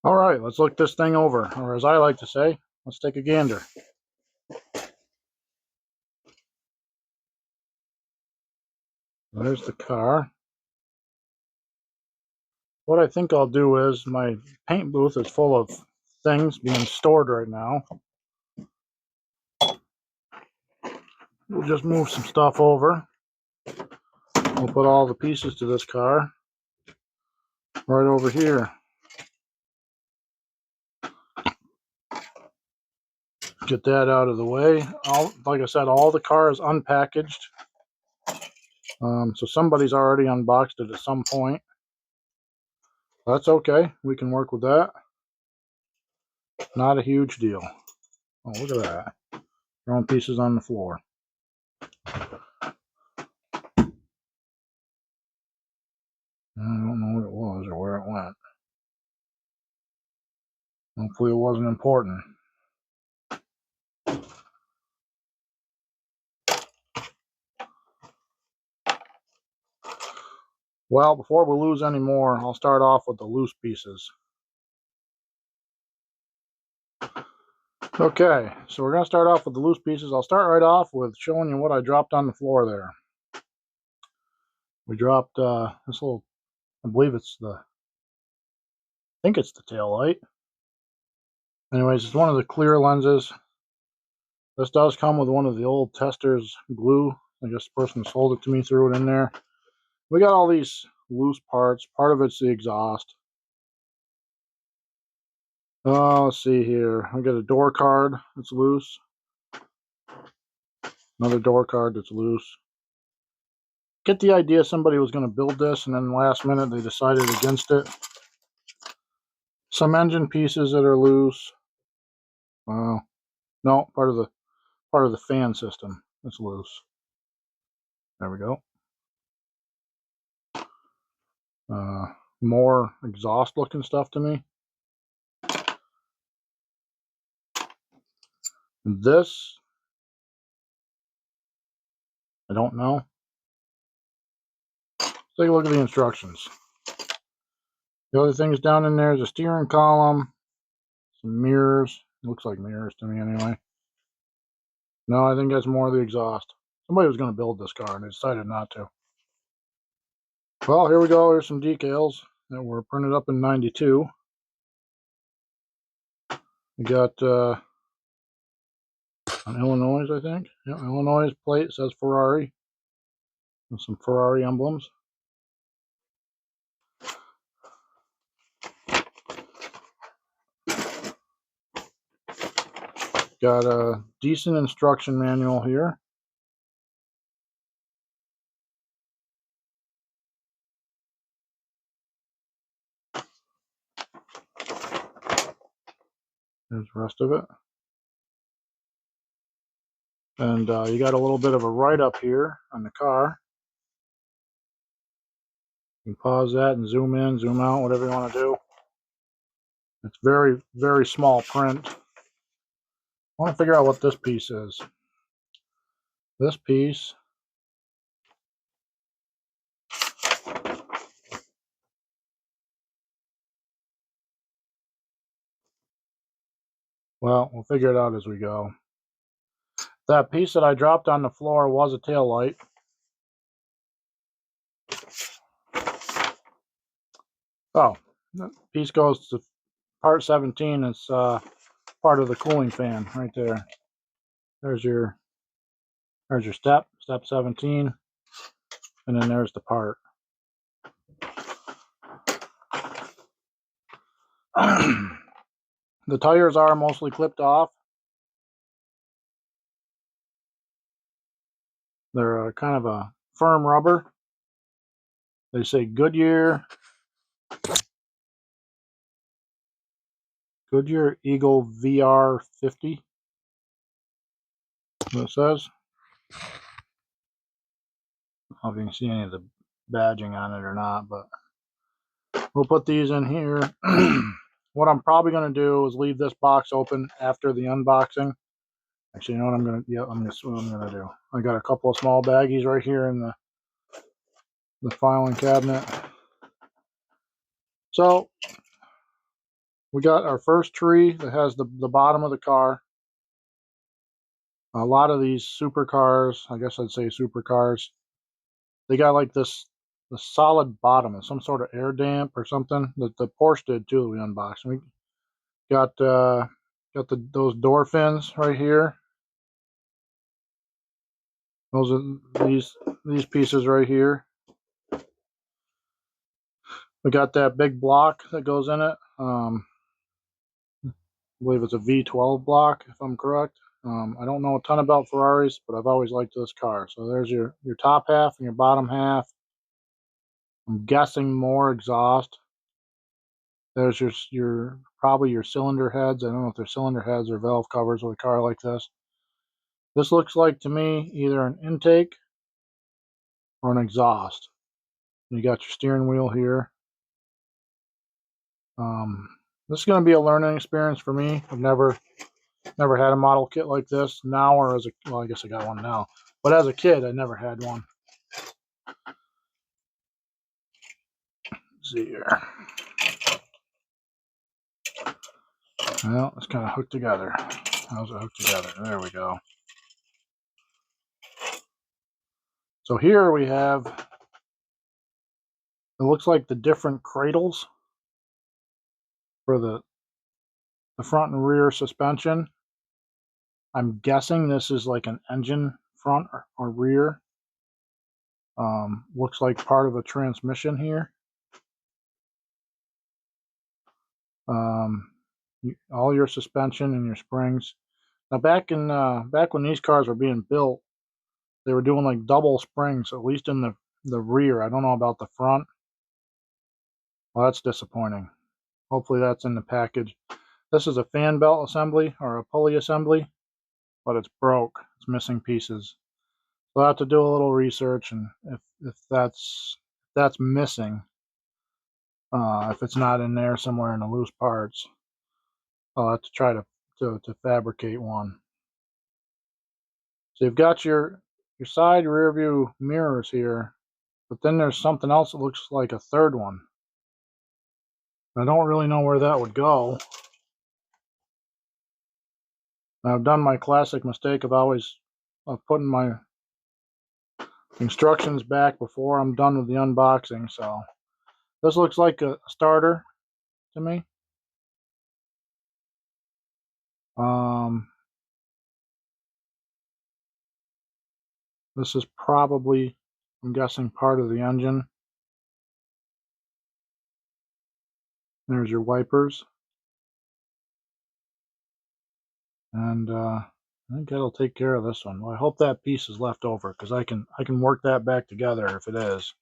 All right, let's look this thing over, or as I like to say, let's take a gander. There's the car. What I think I'll do is, my paint booth is full of things being stored right now. We'll just move some stuff over. We'll put all the pieces to this car right over here. Get that out of the way. Like I said, all the car is unpackaged. So somebody's already unboxed it at some point. That's okay. We can work with that. Not a huge deal. Oh, look at that. Throwing pieces on the floor. I don't know what it was or where it went. Hopefully it wasn't important. Well, before we lose any more, I'll start off with the loose pieces. Okay, so we're going to start off with the loose pieces. I'll start right off with showing you what I dropped on the floor there. We dropped this little, I believe it's the, I think it's the tail light. Anyways, it's one of the clear lenses. This does come with one of the old Tester's glue. I guess the person who sold it to me threw it in there. We got all these loose parts. Part of it's the exhaust. Let's see here. I got a door card that's loose. Another door card that's loose. Get the idea somebody was going to build this, and then last minute they decided against it. Some engine pieces that are loose. No, part of the fan system that's loose. There we go. More exhaust looking stuff to me. This, I don't know. Take a look at the instructions. The other things down in there is a steering column, some mirrors. Looks like mirrors to me anyway. No, I think that's more of the exhaust. Somebody was going to build this car and they decided not to. Well, here we go. Here's some decals that were printed up in '92. We got an Illinois, I think. Yeah, Illinois plate says Ferrari. With some Ferrari emblems. Got a decent instruction manual here. There's the rest of it. And you got a little bit of a write-up here on the car. You can pause that and zoom in, zoom out, whatever you want to do. It's very, very small print. I want to figure out what this piece is. This piece, well, we'll figure it out as we go. That piece that I dropped on the floor was a tail light. Oh, that piece goes to part 17. It's part of the cooling fan right there. There's your step 17, and then there's the part. The tires are mostly clipped off. They're kind of a firm rubber. They say Goodyear Eagle VR 50. What it says. I don't know if you can see any of the badging on it or not, but we'll put these in here. What I'm probably going to do is leave this box open after the unboxing. Actually, you know what I'm going to? Yeah, that's what I'm going to do. I got a couple of small baggies right here in the filing cabinet. So We got our first tree that has the bottom of the car. A lot of these supercars, I guess I'd say supercars, they got like the solid bottom, some sort of air damp or something. That the Porsche did too. We unboxed. We got those door fins right here. Those are these pieces right here. We got that big block that goes in it. I believe it's a V12 block, if I'm correct. I don't know a ton about Ferraris, but I've always liked this car. So there's your top half and your bottom half. I'm guessing more exhaust. There's your probably your cylinder heads. I don't know if they're cylinder heads or valve covers with a car like this. This looks like to me either an intake or an exhaust. You got your steering wheel here. This is going to be a learning experience for me. I've never had a model kit like this now, or as a, well, I guess I got one now, but as a kid I never had one. Let's see here. Well, it's kind of hooked together. How's it hooked together? There we go. So here we have, it looks like the different cradles for the front and rear suspension. I'm guessing this is like an engine front or rear. Looks like part of a transmission here. All your suspension and your springs. Now back when these cars were being built, they were doing like double springs, at least in the rear. I don't know about the front. Well, that's disappointing. Hopefully that's in the package. This is a fan belt assembly or a pulley assembly, but it's broke. It's missing pieces. So I'll have to do a little research, and if that's missing, if it's not in there somewhere in the loose parts, I'll have to try to fabricate one. So you've got your side rear view mirrors here, but then there's something else that looks like a third one. I don't really know where that would go. I've done my classic mistake of putting my instructions back before I'm done with the unboxing. So this looks like a starter to me. This is probably, I'm guessing, part of the engine. There's your wipers. And I think that'll take care of this one. Well, I hope that piece is left over, because I can work that back together if it is.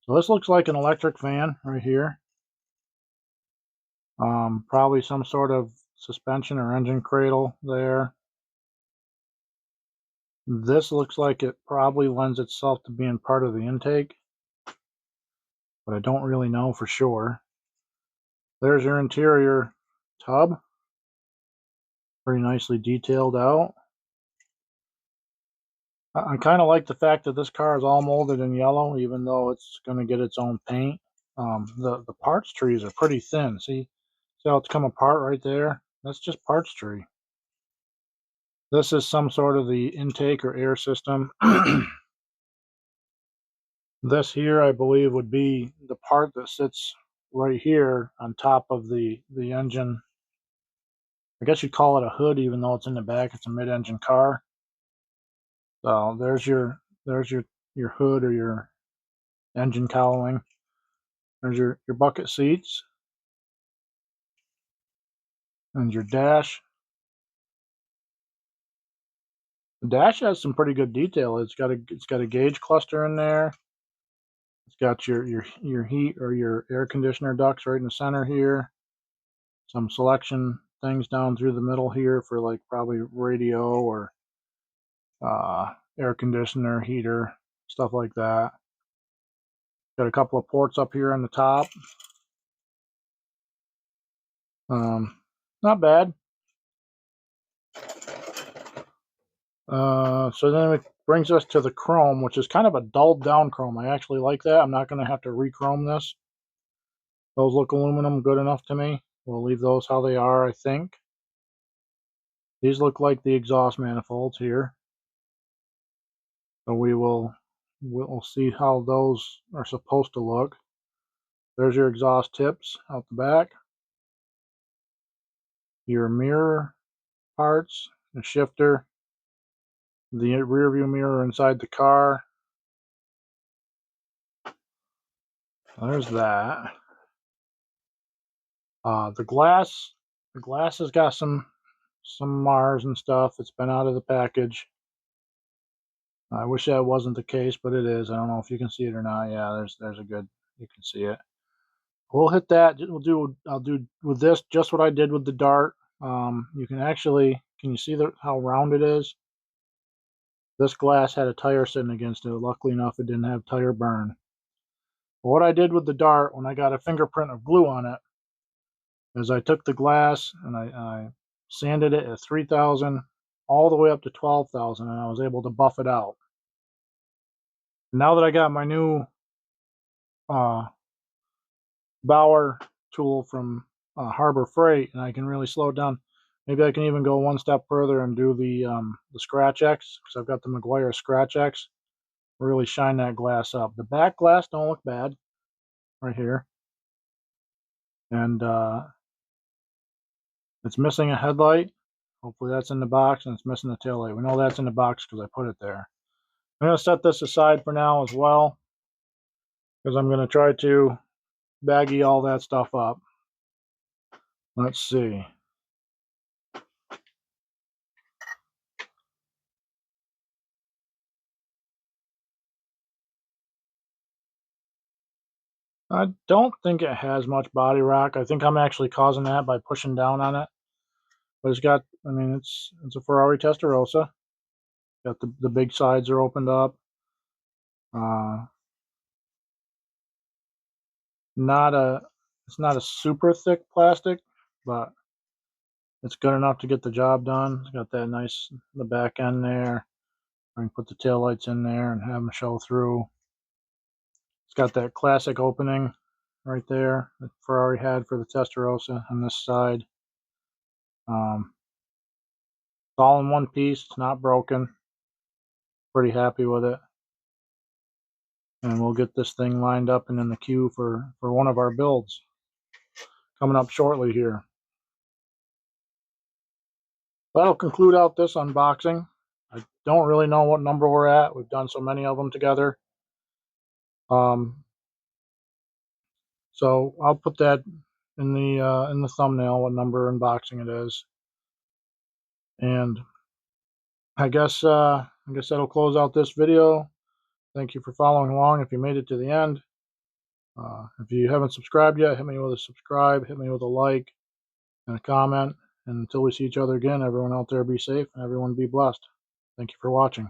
So this looks like an electric fan right here. Probably some sort of suspension or engine cradle there. This looks like it probably lends itself to being part of the intake, but I don't really know for sure. There's your interior tub. Very nicely detailed out. I kind of like the fact that this car is all molded in yellow, even though it's going to get its own paint. The parts trees are pretty thin. See how it's come apart right there? That's just parts tree. This is some sort of the intake or air system. This here, I believe, would be the part that sits right here on top of the engine. I guess you'd call it a hood, even though it's in the back. It's a mid-engine car. So there's your hood or your engine cowling. There's your bucket seats and your dash. The dash has some pretty good detail. It's got a gauge cluster in there. It's got your heat or your air conditioner ducts right in the center here. Some selection things down through the middle here for like probably radio or air conditioner, heater, stuff like that. Got a couple of ports up here on the top. Not bad. So then it brings us to the chrome, which is kind of a dulled down chrome. I actually like that. I'm not going to have to re-chrome this. Those look aluminum good enough to me. We'll leave those how they are, I think. These look like the exhaust manifolds here. So we'll see how those are supposed to look. There's your exhaust tips out the back. Your mirror parts, the shifter, the rear view mirror inside the car. There's that. The glass has got some Mars and stuff. It's been out of the package. I wish that wasn't the case, but it is. I don't know if you can see it or not. Yeah, there's a good, you can see it. We'll hit that. I'll do with this just what I did with the Dart. You can actually, can you see how round it is? This glass had a tire sitting against it. Luckily enough, it didn't have tire burn. But what I did with the Dart when I got a fingerprint of glue on it is I took the glass and I sanded it at 3,000 all the way up to 12,000, and I was able to buff it out. Now that I got my new Bauer tool from Harbor Freight, and I can really slow it down. Maybe I can even go one step further and do the Scratch X, because I've got the Meguiar Scratch X. Really shine that glass up. The back glass don't look bad right here, and it's missing a headlight. Hopefully that's in the box, and it's missing the tail light. We know that's in the box because I put it there. I'm going to set this aside for now as well, because I'm going to try to baggy all that stuff up. Let's see. I don't think it has much body rock. I think I'm actually causing that by pushing down on it. But it's got, I mean, it's a Ferrari Testarossa. Got the big sides are opened up. It's not a super thick plastic, but it's good enough to get the job done. It's got that nice, the back end there. I can put the taillights in there and have them show through. It's got that classic opening right there that Ferrari had for the Testarossa on this side. It's all in one piece. It's not broken. Pretty happy with it. And we'll get this thing lined up and in the queue for one of our builds coming up shortly here. That'll conclude out this unboxing. I don't really know what number we're at. We've done so many of them together. So I'll put that in the thumbnail, what number unboxing it is. And I guess that'll close out this video. Thank you for following along if you made it to the end. If you haven't subscribed yet, hit me with a subscribe, hit me with a like and a comment. And until we see each other again, everyone out there be safe and everyone be blessed. Thank you for watching.